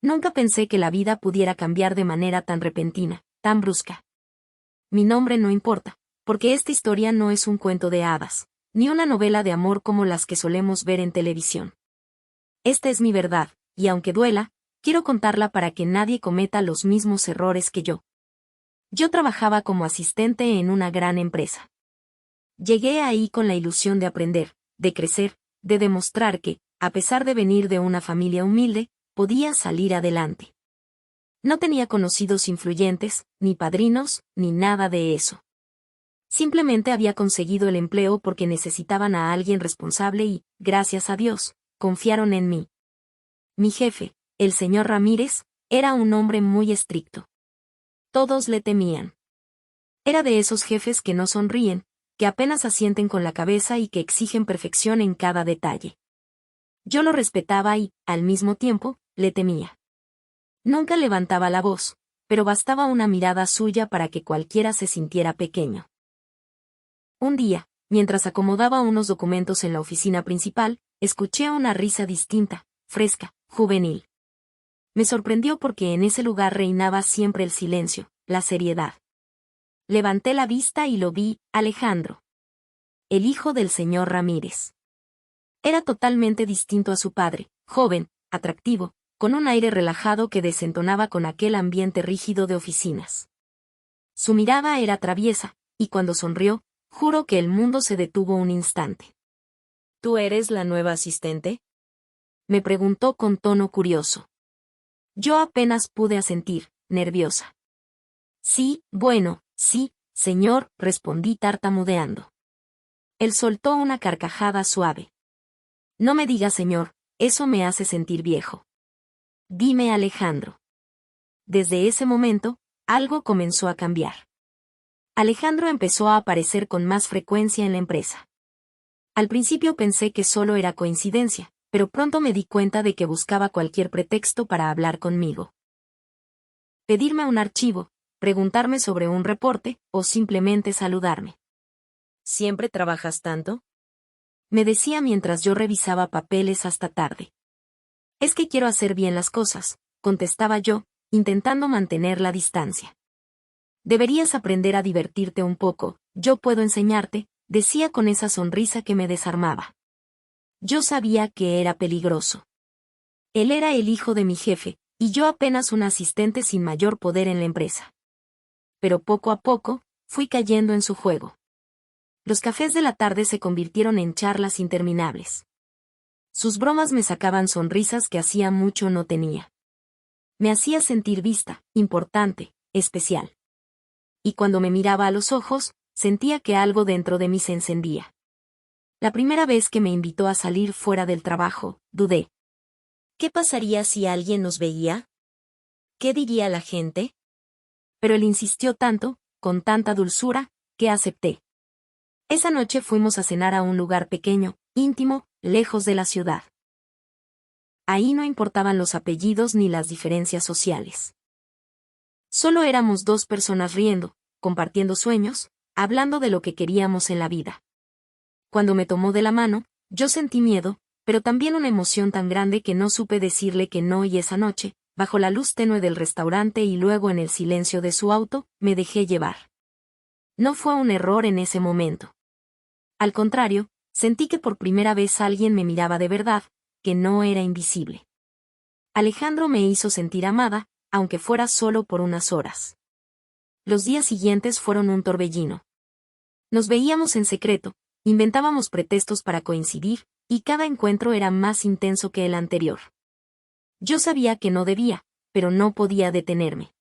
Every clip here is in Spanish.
Nunca pensé que la vida pudiera cambiar de manera tan repentina, tan brusca. Mi nombre no importa, porque esta historia no es un cuento de hadas, ni una novela de amor como las que solemos ver en televisión. Esta es mi verdad, y aunque duela, quiero contarla para que nadie cometa los mismos errores que yo. Yo trabajaba como asistente en una gran empresa. Llegué ahí con la ilusión de aprender, de crecer, de demostrar que, a pesar de venir de una familia humilde, podía salir adelante. No tenía conocidos influyentes, ni padrinos, ni nada de eso. Simplemente había conseguido el empleo porque necesitaban a alguien responsable y, gracias a Dios, confiaron en mí. Mi jefe, el señor Ramírez, era un hombre muy estricto. Todos le temían. Era de esos jefes que no sonríen, que apenas asienten con la cabeza y que exigen perfección en cada detalle. Yo lo respetaba y, al mismo tiempo, le temía. Nunca levantaba la voz, pero bastaba una mirada suya para que cualquiera se sintiera pequeño. Un día, mientras acomodaba unos documentos en la oficina principal, escuché una risa distinta, fresca, juvenil. Me sorprendió porque en ese lugar reinaba siempre el silencio, la seriedad. Levanté la vista y lo vi, Alejandro. El hijo del señor Ramírez. Era totalmente distinto a su padre, joven, atractivo, con un aire relajado que desentonaba con aquel ambiente rígido de oficinas. Su mirada era traviesa, y cuando sonrió, juro que el mundo se detuvo un instante. ¿Tú eres la nueva asistente?, me preguntó con tono curioso. Yo apenas pude asentir, nerviosa. Sí, bueno, sí, señor, respondí tartamudeando. Él soltó una carcajada suave. No me diga señor, eso me hace sentir viejo. Dime Alejandro. Desde ese momento, algo comenzó a cambiar. Alejandro empezó a aparecer con más frecuencia en la empresa. Al principio pensé que solo era coincidencia, pero pronto me di cuenta de que buscaba cualquier pretexto para hablar conmigo. Pedirme un archivo, preguntarme sobre un reporte, o simplemente saludarme. ¿Siempre trabajas tanto?, me decía mientras yo revisaba papeles hasta tarde. Es que quiero hacer bien las cosas, contestaba yo, intentando mantener la distancia. Deberías aprender a divertirte un poco, yo puedo enseñarte, decía con esa sonrisa que me desarmaba. Yo sabía que era peligroso. Él era el hijo de mi jefe, y yo apenas un asistente sin mayor poder en la empresa. Pero poco a poco, fui cayendo en su juego. Los cafés de la tarde se convirtieron en charlas interminables. Sus bromas me sacaban sonrisas que hacía mucho no tenía. Me hacía sentir vista, importante, especial. Y cuando me miraba a los ojos, sentía que algo dentro de mí se encendía. La primera vez que me invitó a salir fuera del trabajo, dudé. ¿Qué pasaría si alguien nos veía? ¿Qué diría la gente? Pero él insistió tanto, con tanta dulzura, que acepté. Esa noche fuimos a cenar a un lugar pequeño, íntimo, lejos de la ciudad. Ahí no importaban los apellidos ni las diferencias sociales. Solo éramos dos personas riendo, compartiendo sueños, hablando de lo que queríamos en la vida. Cuando me tomó de la mano, yo sentí miedo, pero también una emoción tan grande que no supe decirle que no, y esa noche, bajo la luz tenue del restaurante y luego en el silencio de su auto, me dejé llevar. No fue un error en ese momento. Al contrario, sentí que por primera vez alguien me miraba de verdad, que no era invisible. Alejandro me hizo sentir amada, aunque fuera solo por unas horas. Los días siguientes fueron un torbellino. Nos veíamos en secreto, inventábamos pretextos para coincidir, y cada encuentro era más intenso que el anterior. Yo sabía que no debía, pero no podía detenerme.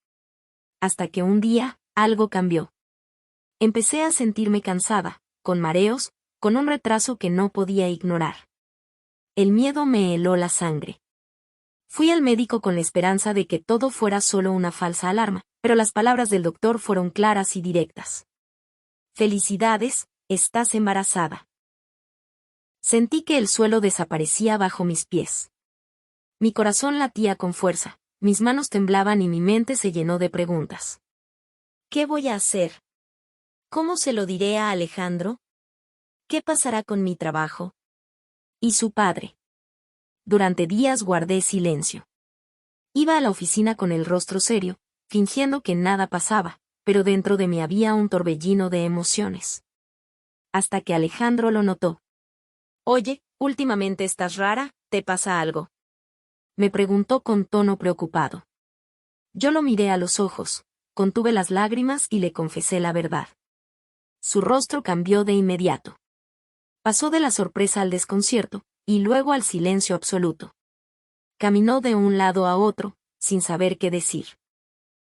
Hasta que un día, algo cambió. Empecé a sentirme cansada, con mareos, con un retraso que no podía ignorar. El miedo me heló la sangre. Fui al médico con la esperanza de que todo fuera solo una falsa alarma, pero las palabras del doctor fueron claras y directas. Felicidades, estás embarazada. Sentí que el suelo desaparecía bajo mis pies. Mi corazón latía con fuerza, mis manos temblaban y mi mente se llenó de preguntas. ¿Qué voy a hacer? ¿Cómo se lo diré a Alejandro? ¿Qué pasará con mi trabajo? ¿Y su padre? Durante días guardé silencio. Iba a la oficina con el rostro serio, fingiendo que nada pasaba, pero dentro de mí había un torbellino de emociones. Hasta que Alejandro lo notó. «Oye, últimamente estás rara, ¿te pasa algo?», me preguntó con tono preocupado. Yo lo miré a los ojos, contuve las lágrimas y le confesé la verdad. Su rostro cambió de inmediato. Pasó de la sorpresa al desconcierto, y luego al silencio absoluto. Caminó de un lado a otro, sin saber qué decir.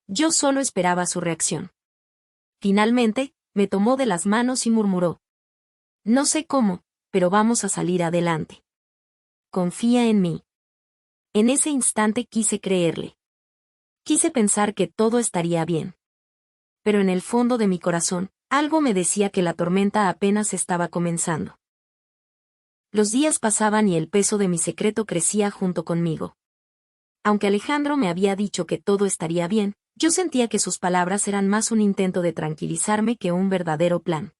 Yo solo esperaba su reacción. Finalmente, me tomó de las manos y murmuró: «No sé cómo, pero vamos a salir adelante. Confía en mí». En ese instante quise creerle. Quise pensar que todo estaría bien. Pero en el fondo de mi corazón, algo me decía que la tormenta apenas estaba comenzando. Los días pasaban y el peso de mi secreto crecía junto conmigo. Aunque Alejandro me había dicho que todo estaría bien, yo sentía que sus palabras eran más un intento de tranquilizarme que un verdadero plan.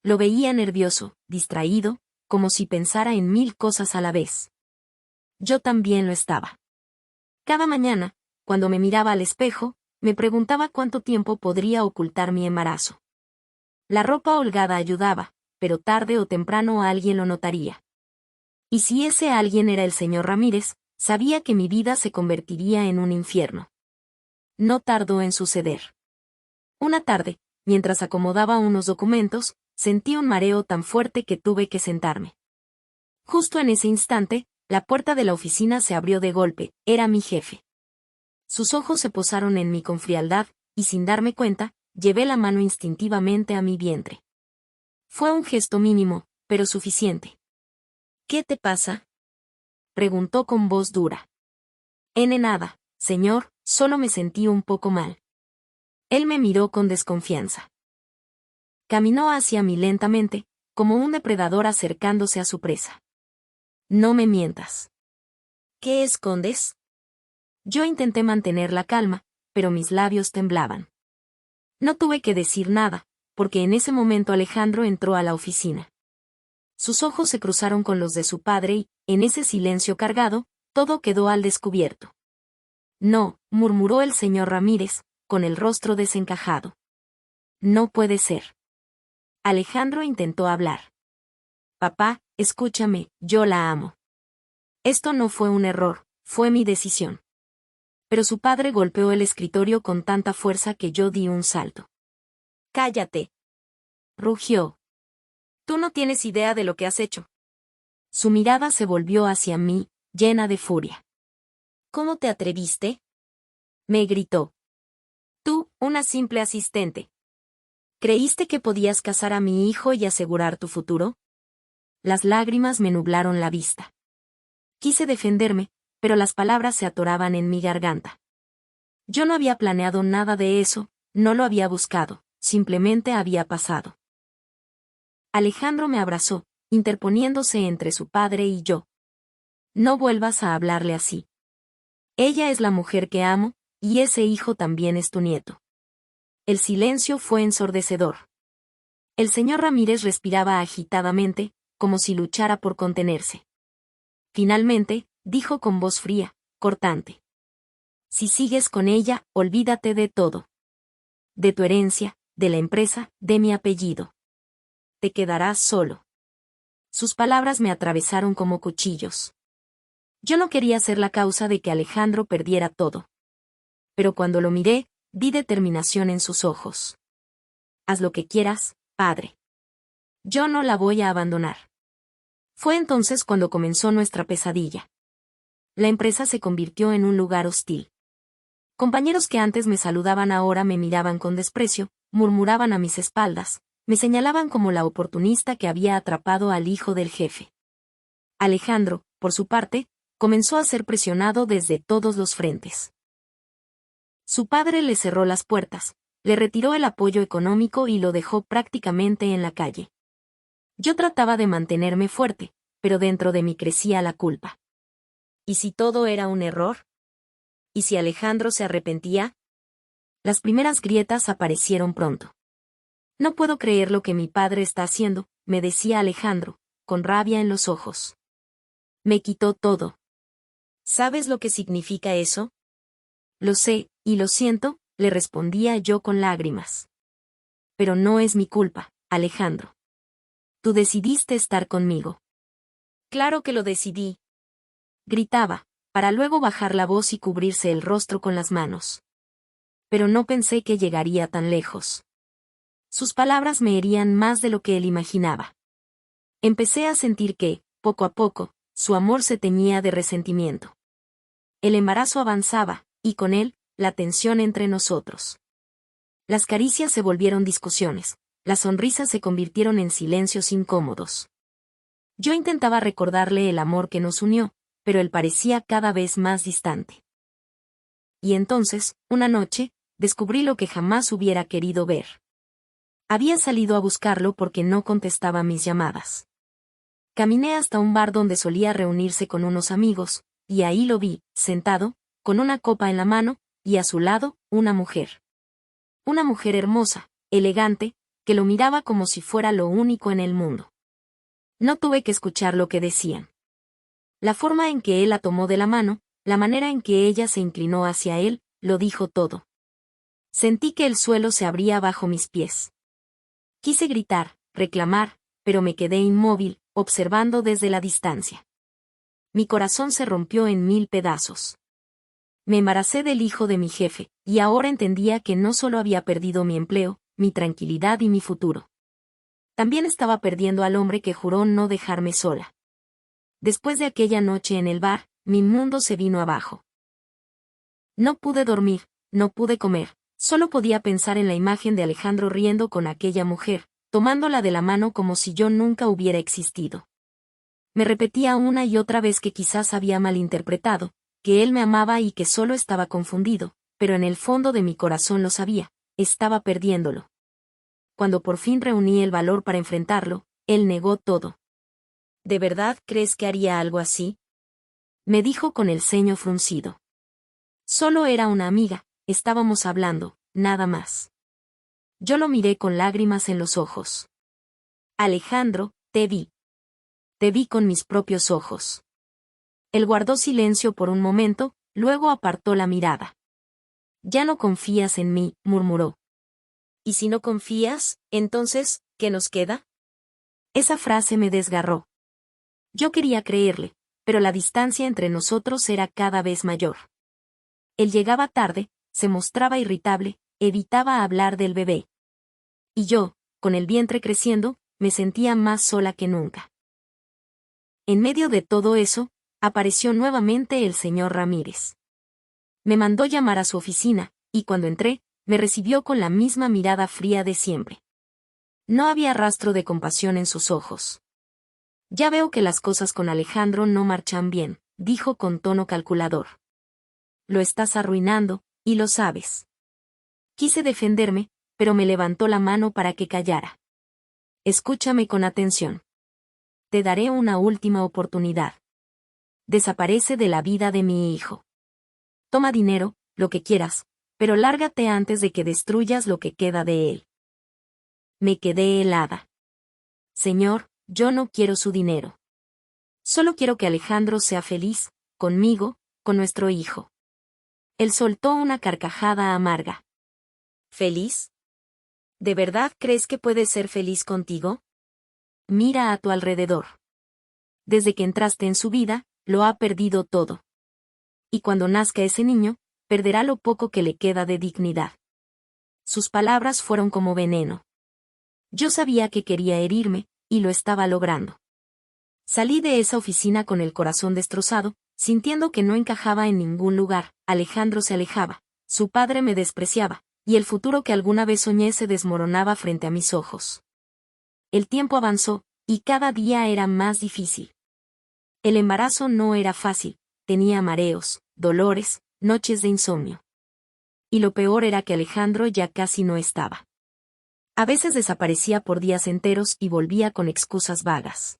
Lo veía nervioso, distraído, como si pensara en 1000 cosas a la vez. Yo también lo estaba. Cada mañana, cuando me miraba al espejo, me preguntaba cuánto tiempo podría ocultar mi embarazo. La ropa holgada ayudaba, pero tarde o temprano alguien lo notaría. Y si ese alguien era el señor Ramírez, sabía que mi vida se convertiría en un infierno. No tardó en suceder. Una tarde, mientras acomodaba unos documentos, sentí un mareo tan fuerte que tuve que sentarme. Justo en ese instante, la puerta de la oficina se abrió de golpe, era mi jefe. Sus ojos se posaron en mí con frialdad, y sin darme cuenta, llevé la mano instintivamente a mi vientre. Fue un gesto mínimo, pero suficiente. «¿Qué te pasa?», preguntó con voz dura. Nada, señor, solo me sentí un poco mal». Él me miró con desconfianza. Caminó hacia mí lentamente, como un depredador acercándose a su presa. «No me mientas». «¿Qué escondes?». Yo intenté mantener la calma, pero mis labios temblaban. No tuve que decir nada, porque en ese momento Alejandro entró a la oficina. Sus ojos se cruzaron con los de su padre y, en ese silencio cargado, todo quedó al descubierto. «No», murmuró el señor Ramírez, con el rostro desencajado. «No puede ser». Alejandro intentó hablar. «Papá, escúchame, yo la amo. Esto no fue un error, fue mi decisión». Pero su padre golpeó el escritorio con tanta fuerza que yo di un salto. «Cállate», rugió. «Tú no tienes idea de lo que has hecho». Su mirada se volvió hacia mí, llena de furia. «¿Cómo te atreviste?», me gritó. «Tú, una simple asistente. ¿Creíste que podías casar a mi hijo y asegurar tu futuro?». Las lágrimas me nublaron la vista. Quise defenderme, pero las palabras se atoraban en mi garganta. Yo no había planeado nada de eso, no lo había buscado, simplemente había pasado. Alejandro me abrazó, interponiéndose entre su padre y yo. «No vuelvas a hablarle así. Ella es la mujer que amo, y ese hijo también es tu nieto». El silencio fue ensordecedor. El señor Ramírez respiraba agitadamente, como si luchara por contenerse. Finalmente, dijo con voz fría, cortante: «Si sigues con ella, olvídate de todo. De tu herencia, de la empresa, de mi apellido. Te quedarás solo». Sus palabras me atravesaron como cuchillos. Yo no quería ser la causa de que Alejandro perdiera todo. Pero cuando lo miré, vi determinación en sus ojos. «Haz lo que quieras, padre. Yo no la voy a abandonar». Fue entonces cuando comenzó nuestra pesadilla. La empresa se convirtió en un lugar hostil. Compañeros que antes me saludaban ahora me miraban con desprecio, murmuraban a mis espaldas, me señalaban como la oportunista que había atrapado al hijo del jefe. Alejandro, por su parte, comenzó a ser presionado desde todos los frentes. Su padre le cerró las puertas, le retiró el apoyo económico y lo dejó prácticamente en la calle. Yo trataba de mantenerme fuerte, pero dentro de mí crecía la culpa. ¿Y si todo era un error? ¿Y si Alejandro se arrepentía? Las primeras grietas aparecieron pronto. «No puedo creer lo que mi padre está haciendo», me decía Alejandro, con rabia en los ojos. «Me quitó todo. ¿Sabes lo que significa eso? Lo sé, y lo siento, le respondía yo con lágrimas. Pero no es mi culpa, Alejandro. Tú decidiste estar conmigo. Claro que lo decidí. Gritaba, para luego bajar la voz y cubrirse el rostro con las manos. Pero no pensé que llegaría tan lejos. Sus palabras me herían más de lo que él imaginaba. Empecé a sentir que, poco a poco, su amor se teñía de resentimiento. El embarazo avanzaba, y con él, la tensión entre nosotros. Las caricias se volvieron discusiones, las sonrisas se convirtieron en silencios incómodos. Yo intentaba recordarle el amor que nos unió, pero él parecía cada vez más distante. Y entonces, una noche, descubrí lo que jamás hubiera querido ver. Había salido a buscarlo porque no contestaba mis llamadas. Caminé hasta un bar donde solía reunirse con unos amigos, y ahí lo vi, sentado, con una copa en la mano, y a su lado, una mujer. Una mujer hermosa, elegante, que lo miraba como si fuera lo único en el mundo. No tuve que escuchar lo que decían. La forma en que él la tomó de la mano, la manera en que ella se inclinó hacia él, lo dijo todo. Sentí que el suelo se abría bajo mis pies. Quise gritar, reclamar, pero me quedé inmóvil, observando desde la distancia. Mi corazón se rompió en 1000 pedazos. Me embaracé del hijo de mi jefe, y ahora entendía que no solo había perdido mi empleo, mi tranquilidad y mi futuro. También estaba perdiendo al hombre que juró no dejarme sola. Después de aquella noche en el bar, mi mundo se vino abajo. No pude dormir, no pude comer, solo podía pensar en la imagen de Alejandro riendo con aquella mujer, tomándola de la mano como si yo nunca hubiera existido. Me repetía una y otra vez que quizás había malinterpretado, que él me amaba y que solo estaba confundido, pero en el fondo de mi corazón lo sabía, estaba perdiéndolo. Cuando por fin reuní el valor para enfrentarlo, él negó todo. ¿De verdad crees que haría algo así? Me dijo con el ceño fruncido. Solo era una amiga, estábamos hablando, nada más. Yo lo miré con lágrimas en los ojos. Alejandro, te vi. Te vi con mis propios ojos. Él guardó silencio por un momento, luego apartó la mirada. Ya no confías en mí, murmuró. ¿Y si no confías, entonces, qué nos queda? Esa frase me desgarró. Yo quería creerle, pero la distancia entre nosotros era cada vez mayor. Él llegaba tarde, se mostraba irritable, evitaba hablar del bebé. Y yo, con el vientre creciendo, me sentía más sola que nunca. En medio de todo eso, apareció nuevamente el señor Ramírez. Me mandó llamar a su oficina, y cuando entré, me recibió con la misma mirada fría de siempre. No había rastro de compasión en sus ojos. Ya veo que las cosas con Alejandro no marchan bien, dijo con tono calculador. Lo estás arruinando, y lo sabes. Quise defenderme, pero me levantó la mano para que callara. Escúchame con atención. Te daré una última oportunidad. Desaparece de la vida de mi hijo. Toma dinero, lo que quieras, pero lárgate antes de que destruyas lo que queda de él. Me quedé helada. Señor, yo no quiero su dinero. Solo quiero que Alejandro sea feliz, conmigo, con nuestro hijo. Él soltó una carcajada amarga. ¿Feliz? ¿De verdad crees que puedes ser feliz contigo? Mira a tu alrededor. Desde que entraste en su vida, lo ha perdido todo. Y cuando nazca ese niño, perderá lo poco que le queda de dignidad. Sus palabras fueron como veneno. Yo sabía que quería herirme, y lo estaba logrando. Salí de esa oficina con el corazón destrozado, sintiendo que no encajaba en ningún lugar. Alejandro se alejaba, su padre me despreciaba, y el futuro que alguna vez soñé se desmoronaba frente a mis ojos. El tiempo avanzó, y cada día era más difícil. El embarazo no era fácil, tenía mareos, dolores, noches de insomnio. Y lo peor era que Alejandro ya casi no estaba. A veces desaparecía por días enteros y volvía con excusas vagas.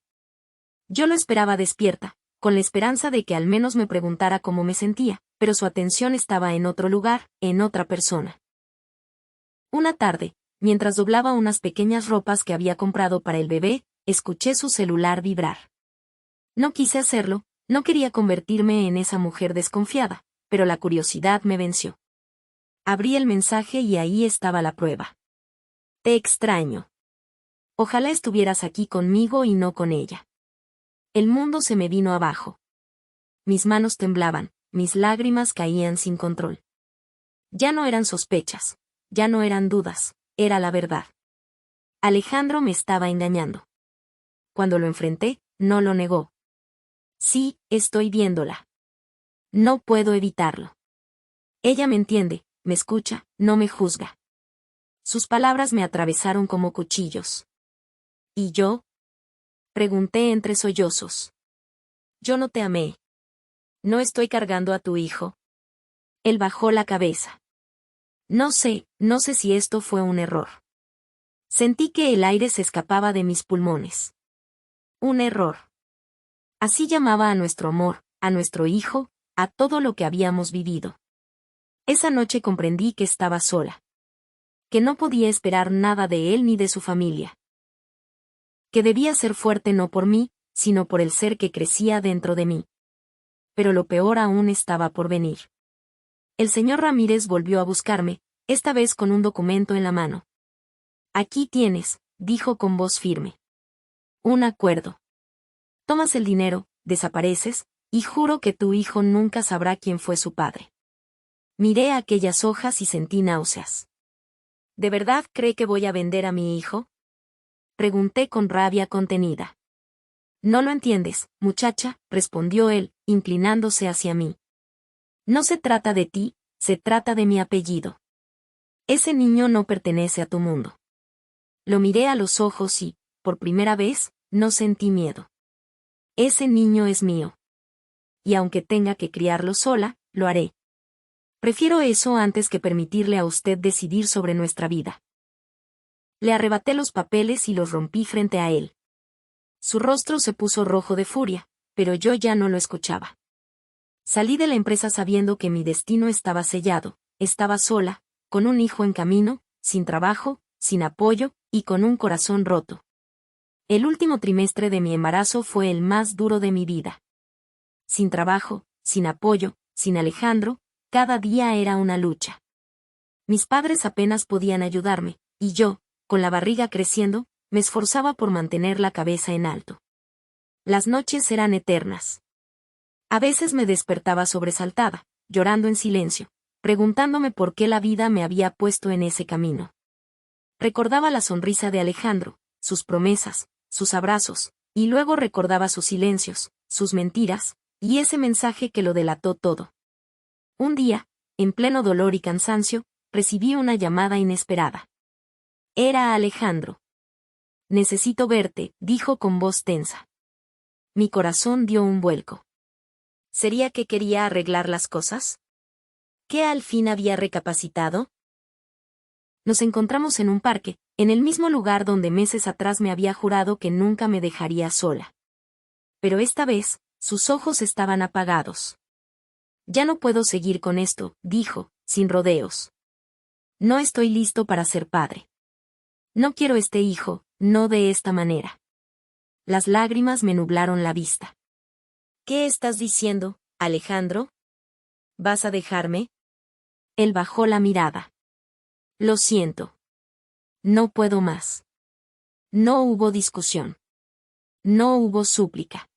Yo lo esperaba despierta, con la esperanza de que al menos me preguntara cómo me sentía, pero su atención estaba en otro lugar, en otra persona. Una tarde, mientras doblaba unas pequeñas ropas que había comprado para el bebé, escuché su celular vibrar. No quise hacerlo, No quería convertirme en esa mujer desconfiada, pero la curiosidad me venció. Abrí el mensaje y ahí estaba la prueba. Te extraño. Ojalá estuvieras aquí conmigo y no con ella. El mundo se me vino abajo. Mis manos temblaban, mis lágrimas caían sin control. Ya no eran sospechas, ya no eran dudas, era la verdad. Alejandro me estaba engañando. Cuando lo enfrenté, no lo negó. Sí, estoy viéndola. No puedo evitarlo. Ella me entiende, me escucha, no me juzga. Sus palabras me atravesaron como cuchillos. ¿Y yo? Pregunté entre sollozos. Yo no te amé. ¿No estoy cargando a tu hijo? Él bajó la cabeza. No sé si esto fue un error. Sentí que el aire se escapaba de mis pulmones. Un error. Así llamaba a nuestro amor, a nuestro hijo, a todo lo que habíamos vivido. Esa noche comprendí que estaba sola. Que no podía esperar nada de él ni de su familia. Que debía ser fuerte no por mí, sino por el ser que crecía dentro de mí. Pero lo peor aún estaba por venir. El señor Ramírez volvió a buscarme, esta vez con un documento en la mano. Aquí tienes, dijo con voz firme. Un acuerdo. Tomas el dinero, desapareces, y juro que tu hijo nunca sabrá quién fue su padre. Miré aquellas hojas y sentí náuseas. ¿De verdad cree que voy a vender a mi hijo? Pregunté con rabia contenida. No lo entiendes, muchacha, respondió él, inclinándose hacia mí. No se trata de ti, se trata de mi apellido. Ese niño no pertenece a tu mundo. Lo miré a los ojos y, por primera vez, no sentí miedo. Ese niño es mío. Y aunque tenga que criarlo sola, lo haré. Prefiero eso antes que permitirle a usted decidir sobre nuestra vida. Le arrebaté los papeles y los rompí frente a él. Su rostro se puso rojo de furia, pero yo ya no lo escuchaba. Salí de la empresa sabiendo que mi destino estaba sellado, estaba sola, con un hijo en camino, sin trabajo, sin apoyo, y con un corazón roto. El último trimestre de mi embarazo fue el más duro de mi vida. Sin trabajo, sin apoyo, sin Alejandro, cada día era una lucha. Mis padres apenas podían ayudarme, y yo, con la barriga creciendo, me esforzaba por mantener la cabeza en alto. Las noches eran eternas. A veces me despertaba sobresaltada, llorando en silencio, preguntándome por qué la vida me había puesto en ese camino. Recordaba la sonrisa de Alejandro, sus promesas, sus abrazos, y luego recordaba sus silencios, sus mentiras, y ese mensaje que lo delató todo. Un día, en pleno dolor y cansancio, recibí una llamada inesperada. Era Alejandro. Necesito verte, dijo con voz tensa. Mi corazón dio un vuelco. ¿Sería que quería arreglar las cosas? ¿Que al fin había recapacitado? Nos encontramos en un parque, en el mismo lugar donde meses atrás me había jurado que nunca me dejaría sola. Pero esta vez, sus ojos estaban apagados. Ya no puedo seguir con esto, dijo, sin rodeos. No estoy listo para ser padre. No quiero este hijo, no de esta manera. Las lágrimas me nublaron la vista. ¿Qué estás diciendo, Alejandro? ¿Vas a dejarme? Él bajó la mirada. Lo siento. No puedo más. No hubo discusión. No hubo súplica.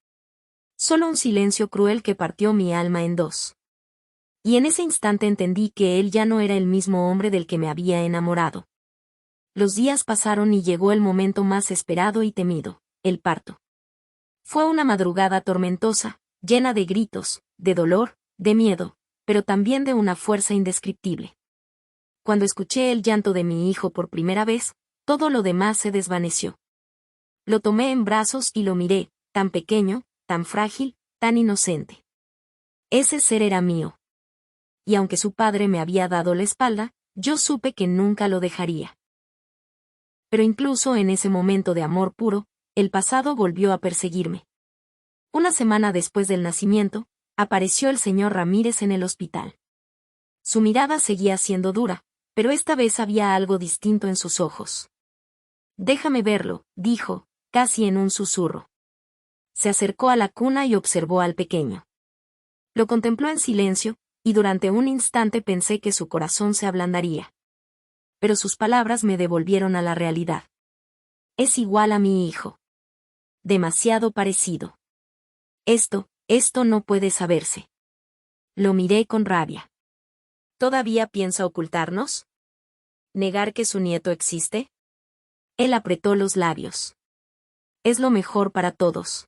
Solo un silencio cruel que partió mi alma en dos. Y en ese instante entendí que él ya no era el mismo hombre del que me había enamorado. Los días pasaron y llegó el momento más esperado y temido, el parto. Fue una madrugada tormentosa, llena de gritos, de dolor, de miedo, pero también de una fuerza indescriptible. Cuando escuché el llanto de mi hijo por primera vez, todo lo demás se desvaneció. Lo tomé en brazos y lo miré, tan pequeño, tan frágil, tan inocente. Ese ser era mío. Y aunque su padre me había dado la espalda, yo supe que nunca lo dejaría. Pero incluso en ese momento de amor puro, el pasado volvió a perseguirme. Una semana después del nacimiento, apareció el señor Ramírez en el hospital. Su mirada seguía siendo dura, pero esta vez había algo distinto en sus ojos. Déjame verlo, dijo, casi en un susurro. Se acercó a la cuna y observó al pequeño. Lo contempló en silencio, y durante un instante pensé que su corazón se ablandaría. Pero sus palabras me devolvieron a la realidad. Es igual a mi hijo. Demasiado parecido. Esto no puede saberse. Lo miré con rabia. ¿Todavía piensa ocultarnos? ¿Negar que su nieto existe? Él apretó los labios. Es lo mejor para todos.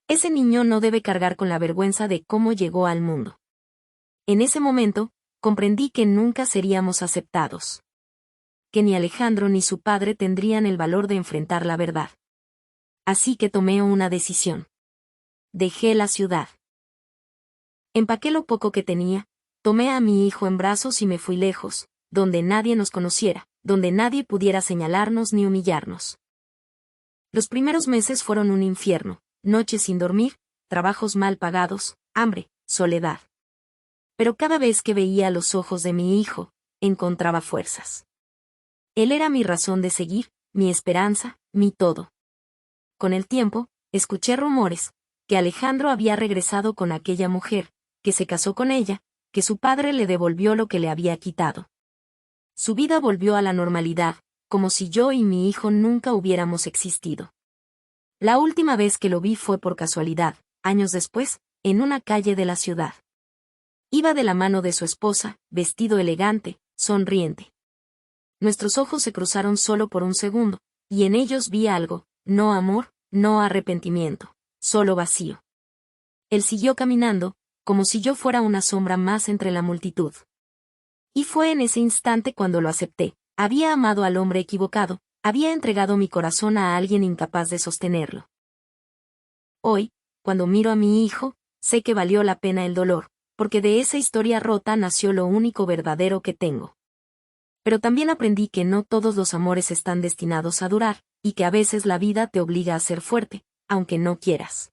Ese niño no debe cargar con la vergüenza de cómo llegó al mundo. En ese momento, comprendí que nunca seríamos aceptados. Que ni Alejandro ni su padre tendrían el valor de enfrentar la verdad. Así que tomé una decisión. Dejé la ciudad. Empaqué lo poco que tenía, tomé a mi hijo en brazos y me fui lejos, donde nadie nos conociera, donde nadie pudiera señalarnos ni humillarnos. Los primeros meses fueron un infierno, noches sin dormir, trabajos mal pagados, hambre, soledad. Pero cada vez que veía los ojos de mi hijo, encontraba fuerzas. Él era mi razón de seguir, mi esperanza, mi todo. Con el tiempo, escuché rumores, que Alejandro había regresado con aquella mujer, que se casó con ella, que su padre le devolvió lo que le había quitado. Su vida volvió a la normalidad, como si yo y mi hijo nunca hubiéramos existido. La última vez que lo vi fue por casualidad, años después, en una calle de la ciudad. Iba de la mano de su esposa, vestido elegante, sonriente. Nuestros ojos se cruzaron solo por un segundo, y en ellos vi algo, no amor, no arrepentimiento, solo vacío. Él siguió caminando, como si yo fuera una sombra más entre la multitud. Y fue en ese instante cuando lo acepté. Había amado al hombre equivocado, había entregado mi corazón a alguien incapaz de sostenerlo. Hoy, cuando miro a mi hijo, sé que valió la pena el dolor, porque de esa historia rota nació lo único verdadero que tengo. Pero también aprendí que no todos los amores están destinados a durar, y que a veces la vida te obliga a ser fuerte, aunque no quieras.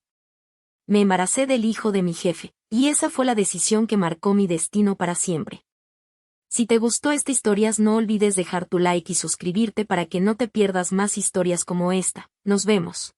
Me embaracé del hijo de mi jefe, y esa fue la decisión que marcó mi destino para siempre. Si te gustó esta historia, no olvides dejar tu like y suscribirte para que no te pierdas más historias como esta. Nos vemos.